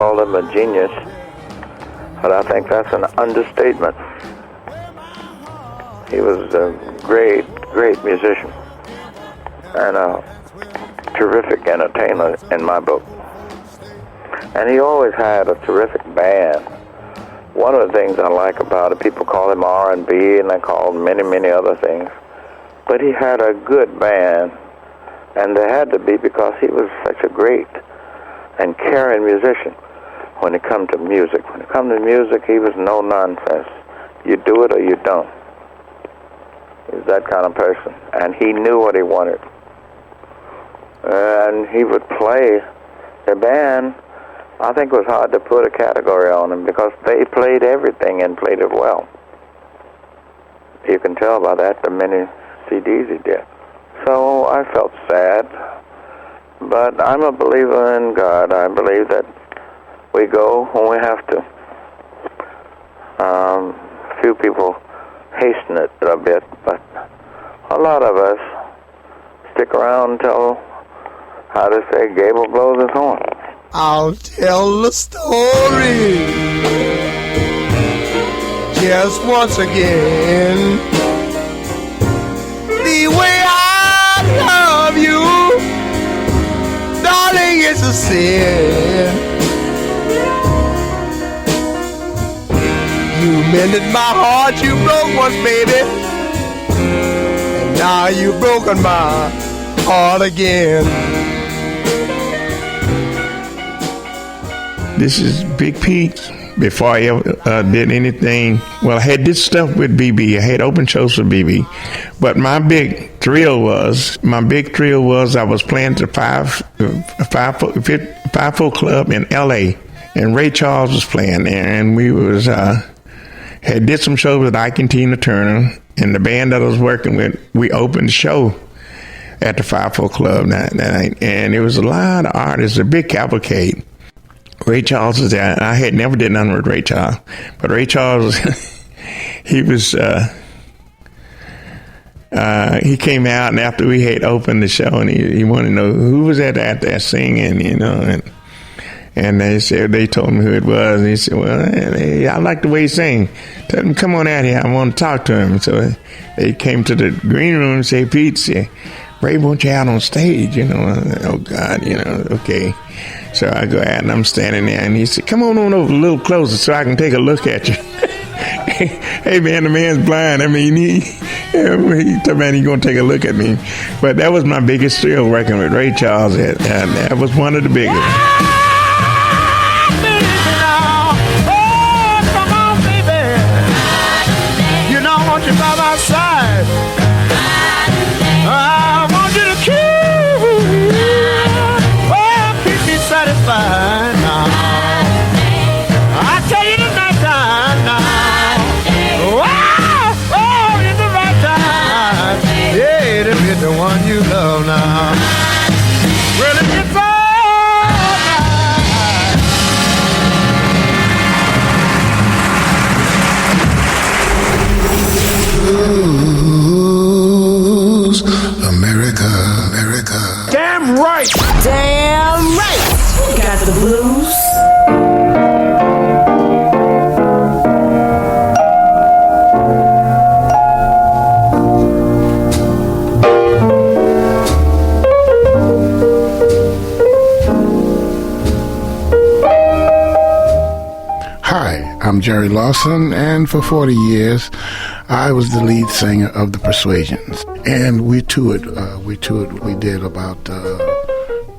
call him a genius, but I think that's an understatement. He was a great, great musician and a terrific entertainer in my book. And he always had a terrific band. One of the things I like about it, people call him R&B, and they call him many, many other things. But he had a good band, and there had to be because he was such a great and caring musician when it come to music. When it come to music, he was no nonsense. You do it or you don't. He was that kind of person, and he knew what he wanted. And he would play the band. I think it was hard to put a category on him because they played everything and played it well. You can tell by that the many CDs he did. So I felt sad, but I'm a believer in God. I believe that we go when we have to. Few people hasten it a bit, but a lot of us stick around until, how to say, Gable blows his horn. I'll tell the story just once again. The way I love you, darling, it's a sin. You mended my heart, you broke once, baby, and now you've broken my heart again. This is Big Pete. Before I ever did anything, well, I had did stuff with BB. I had open shows for BB. But my big thrill was I was playing at the 5-4 Club in L.A. and Ray Charles was playing there, and we was had did some shows with Ike and Tina Turner, and the band that I was working with, we opened the show at the 5-4 Club that night, and it was a lot of artists, a big cavalcade. Ray Charles was there. I had never did nothing with Ray Charles, but Ray Charles, he was, he came out, and after we had opened the show, and he wanted to know who was that out there singing, you know, and they told him who it was, and he said, well, I like the way he sang. Tell him, come on out here, I want to talk to him. So they came to the green room and said, Pete, Ray wants you out on stage, you know. Oh, God, you know, okay. So I go out and I'm standing there, and he said, come on over a little closer so I can take a look at you. Hey, man, the man's blind. I mean, he's going to take a look at me. But that was my biggest thrill working with Ray Charles, and that was one of the biggest. The one you love now. Well, if you blues, America, America. Damn right. Damn right. We got the blues. I'm Jerry Lawson, and for 40 years, I was the lead singer of the Persuasions. And we toured. We did about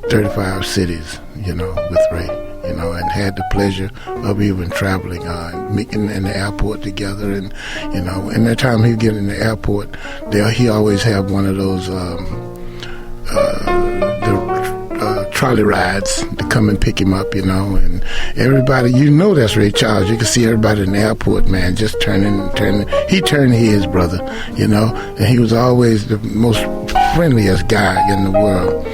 35 cities, you know, with Ray, you know, and had the pleasure of even traveling, meeting in the airport together. And, you know, and that time he'd get in the airport, he always have one of those trolley rides to come and pick him up, you know, and everybody, you know, that's Ray Charles. You can see everybody in the airport, man, just turning. He turned his, brother, you know, and he was always the most friendliest guy in the world.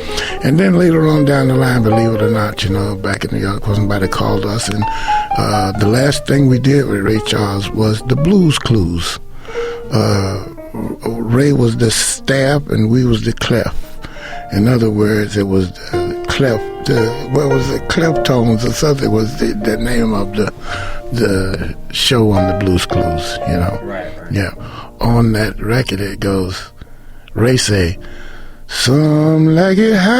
And then later on down the line, believe it or not, you know, back in New York, somebody called us, and the last thing we did with Ray Charles was the Blues Clues. Ray was the staff, and we was the clef. In other words, it was what was it, Cleftones or something was the name of the show on the Blues Clues, you know. Right. Yeah. On that record it goes, Ray say, some like it high.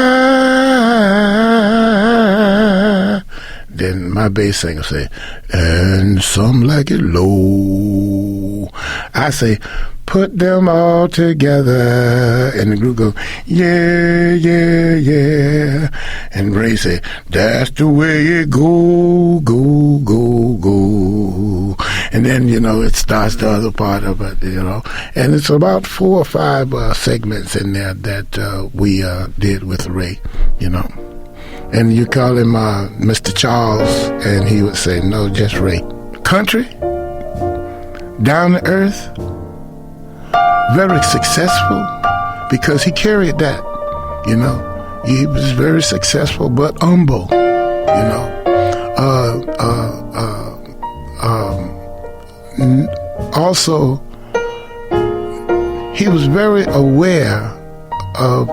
Then my bass singer say, and some like it low. I say, put them all together. And the group goes, yeah, yeah, yeah. And Ray say, that's the way it go, go, go, go. And then, you know, it starts the other part of it, you know. And it's about 4 or 5 segments in there that we did with Ray, you know. And you call him Mr. Charles, and he would say, no, just Ray. Country, down to earth, very successful, because he carried that, you know. He was very successful, but humble, you know. Also, he was very aware of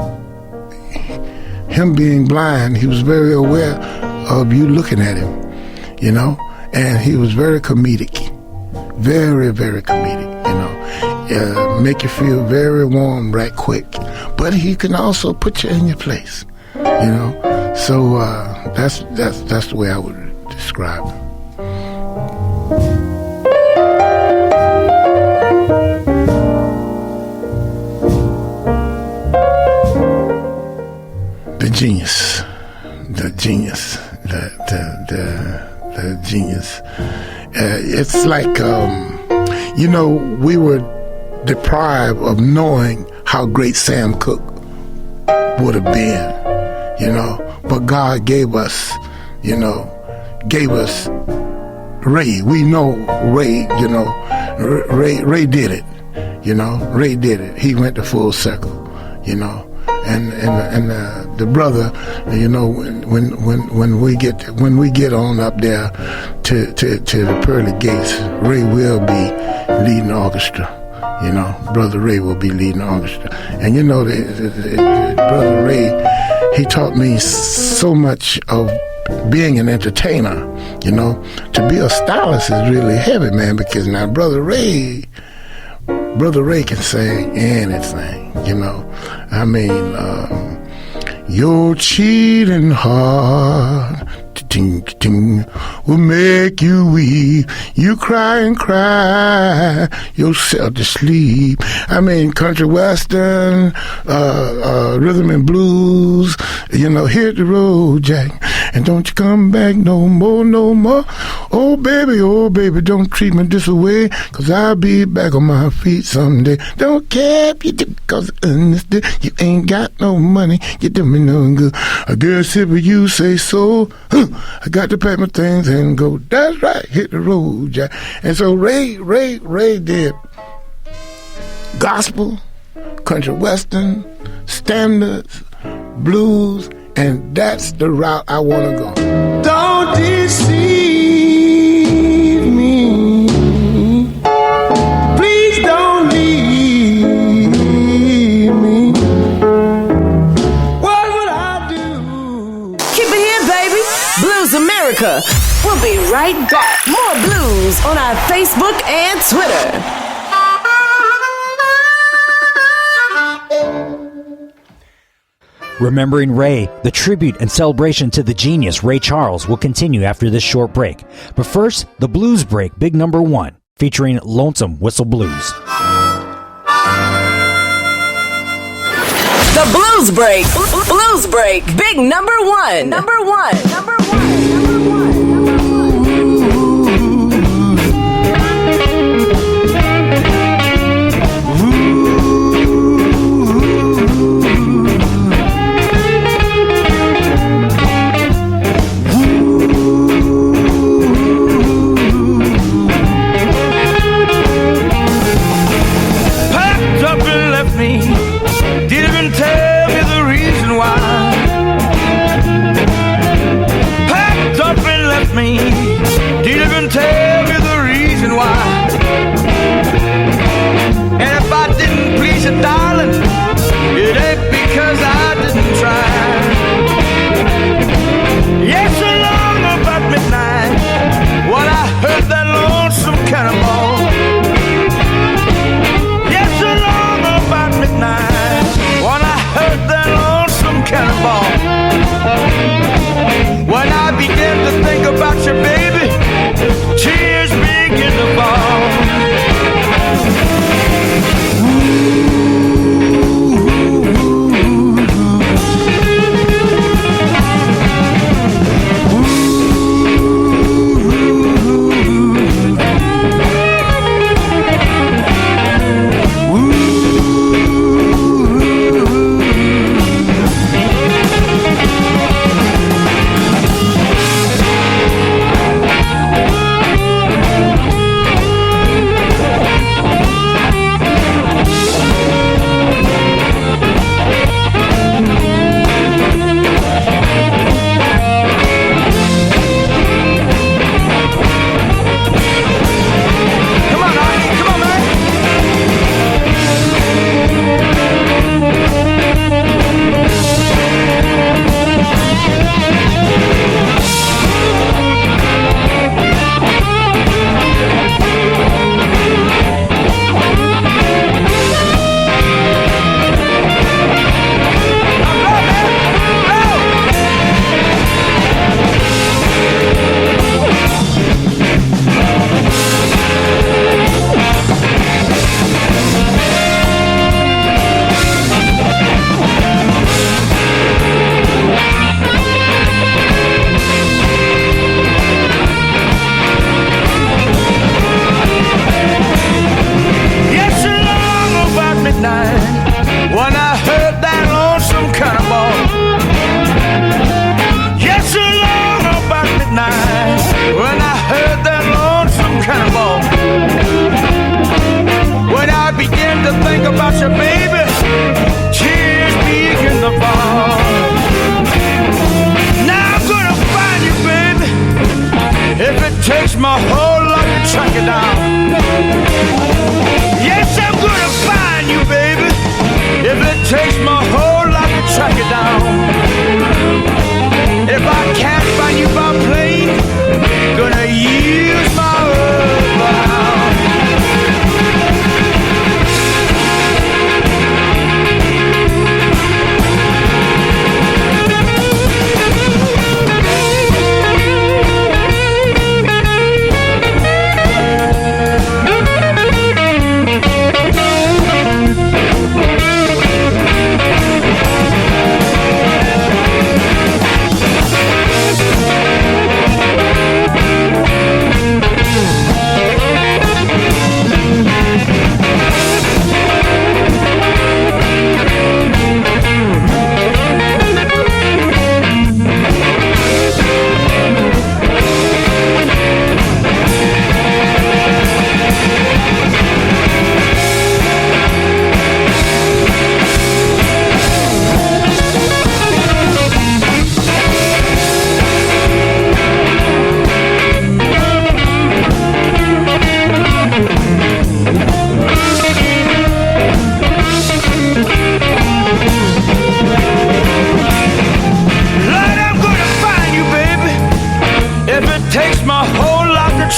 him being blind. He was very aware of you looking at him, you know, and he was very comedic, very, very comedic, you know, make you feel very warm right quick, but he can also put you in your place, you know. So that's the way I would describe him. The genius. It's like, you know, we were deprived of knowing how great Sam Cooke would have been, you know, but God gave us Ray. We know Ray, you know, Ray did it, you know, Ray did it. He went the full circle, you know. And the brother, you know, when we get on up there to the pearly gates, Ray will be leading the orchestra. You know, Brother Ray will be leading the orchestra. And you know, Brother Ray, he taught me so much of being an entertainer. You know, to be a stylist is really heavy, man. Because now Brother Ray can sing anything, you know. I mean, your cheating heart will make you weep. You cry and cry yourself to sleep. I mean, country western, rhythm and blues, you know, hit the road, Jack, and don't you come back no more, no more. Oh, baby, don't treat me this way, 'cause I'll be back on my feet someday. Don't care if you do, 'cause understand you ain't got no money, you do me no good. I guess if you say so, I got to pack my things and go. That's right, hit the road, Jack. And so Ray did gospel, country western, standards, blues, and that's the route I want to go. Don't deceive me. Please don't leave me. What would I do? Keep it here, baby. Blues America. We'll be right back. More blues on our Facebook and Twitter. Remembering Ray, the tribute and celebration to the genius Ray Charles will continue after this short break. But first, the Blues Break, Big Number 1, featuring Lonesome Whistle Blues. The Blues Break. Blues Break. Big Number 1. Number 1. Number 1. Packed up and left me, didn't even tell me the reason why. Packed up and when I heard that lonesome cannonball. When I began to think about you, baby, tears begin to fall. Now I'm gonna find you, baby, if it takes my whole life to track you down. Yes, I'm gonna find you, baby, if it takes my whole life to track you down. If I can't find you by plane, gonna use my earthbound.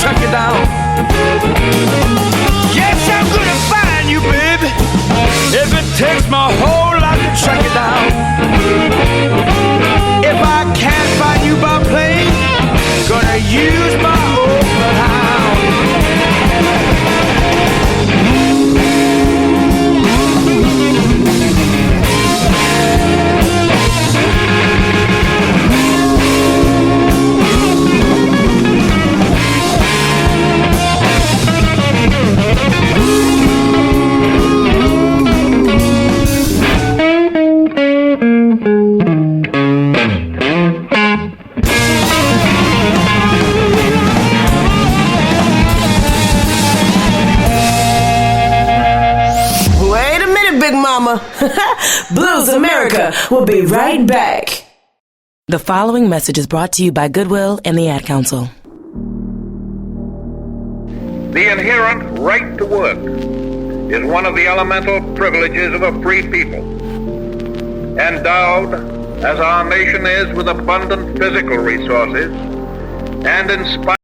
Track you down. Yes, I'm gonna find you, baby, if it takes my whole life to track you down. If I can't find you by plane, gonna use my open hound. Blues America will be right back. The following message is brought to you by Goodwill and the Ad Council. The inherent right to work is one of the elemental privileges of a free people. Endowed, as our nation is, with abundant physical resources, and inspired